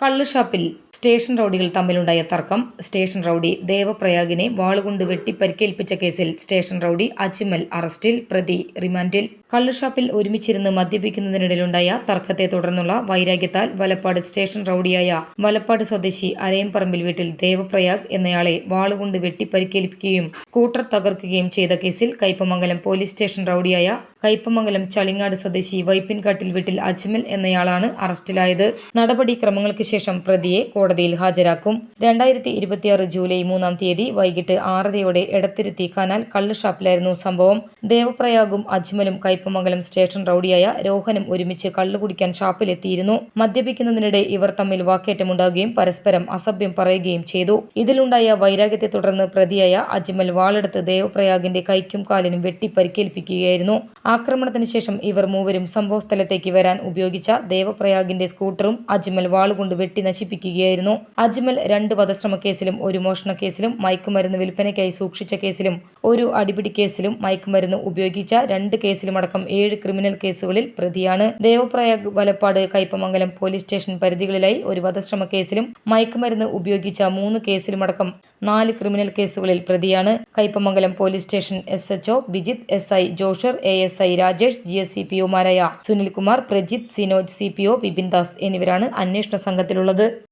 കള്ളുഷാപ്പിൽ station റൗഡികൾ തമ്മിലുണ്ടായ തർക്കം. Station rowdy ദേവപ്രയാഗിനെ വാളുകൊണ്ട് വെട്ടി പരിക്കേൽപ്പിച്ച കേസിൽ സ്റ്റേഷൻ റൗഡി അജ്മൽ അറസ്റ്റിൽ, പ്രതി റിമാൻഡിൽ. കള്ളുഷാപ്പിൽ ഒരുമിച്ചിരുന്ന് മദ്യപിക്കുന്നതിനിടയിലുണ്ടായ തർക്കത്തെ തുടർന്നുള്ള വൈരാഗ്യത്താൽ വലപ്പാട് സ്റ്റേഷൻ റൗഡിയായ വലപ്പാട് സ്വദേശി അരയംപറമ്പിൽ വീട്ടിൽ ദേവപ്രയാഗ് എന്നയാളെ വാളുകൊണ്ട് വെട്ടി പരിക്കേൽപ്പിക്കുകയും സ്കൂട്ടർ തകർക്കുകയും ചെയ്ത കേസിൽ കയ്പമംഗലം പോലീസ് സ്റ്റേഷൻ റൗഡിയായ കയ്പമംഗലം ചളിങ്ങാട് സ്വദേശി വൈപ്പിൻകാട്ടിൽ വീട്ടിൽ അജ്മൽ എന്നയാളാണ് അറസ്റ്റിലായത്. നടപടിക്രമങ്ങൾക്ക് ശേഷം പ്രതിയെ കോടതിയിൽ ഹാജരാക്കും. 2026 ജൂലൈ 3-ാം തീയതി വൈകിട്ട് 6:30 എടത്തിരുത്തി കനാൽ കള്ളുഷാപ്പിലായിരുന്നു സംഭവം. ദേവപ്രയാഗും അജ്മലും കയ്പമംഗലം സ്റ്റേഷൻ റൗഡിയായ രോഹനും ഒരുമിച്ച് കള്ളു കുടിക്കാൻ ഷാപ്പിലെത്തിയിരുന്നു. മദ്യപിക്കുന്നതിനിടെ ഇവർ തമ്മിൽ വാക്കേറ്റമുണ്ടാകുകയും പരസ്പരം അസഭ്യം പറയുകയും ചെയ്തു. ഇതിലുണ്ടായ വൈരാഗ്യത്തെ തുടർന്ന് പ്രതിയായ അജ്മൽ വാളെടുത്ത് ദേവപ്രയാഗിന്റെ കൈക്കും കാലിനും വെട്ടി പരിക്കേൽപ്പിക്കുകയായിരുന്നു. ആക്രമണത്തിന് ശേഷം ഇവർ മൂവരും സംഭവസ്ഥലത്തേക്ക് വരാൻ ഉപയോഗിച്ച ദേവപ്രയാഗിന്റെ സ്കൂട്ടറും അജ്മൽ വാളുകൊണ്ട് വെട്ടി നശിപ്പിക്കുകയായിരുന്നു. അജ്മൽ 2 വധശ്രമ കേസിലും 1 മോഷണ കേസിലും മയക്കുമരുന്ന് വിൽപ്പനയ്ക്കായി സൂക്ഷിച്ച കേസിലും 1 അടിപിടി കേസിലും മയക്കുമരുന്ന് ഉപയോഗിച്ച 2 കേസിലുമടക്കം 7 ക്രിമിനൽ കേസുകളിൽ പ്രതിയാണ്. ദേവപ്രയാഗ് വലപ്പാട് കയ്പമംഗലം പോലീസ് സ്റ്റേഷൻ പരിധികളിലായി 1 വധശ്രമ കേസിലും മയക്കുമരുന്ന് ഉപയോഗിച്ച 3 കേസിലുമടക്കം 4 ക്രിമിനൽ കേസുകളിൽ പ്രതിയാണ്. Kaipamangalam police station SHO Bijith, SI Joshar, ASI Rajesh, GSCPOമാരായ സുനിൽകുമാർ, പ്രജിത്ത്, സിനോജ്, CPO വിപിൻ ദാസ് എന്നിവരാണ് അന്വേഷണ സംഘത്തിലുള്ളത്.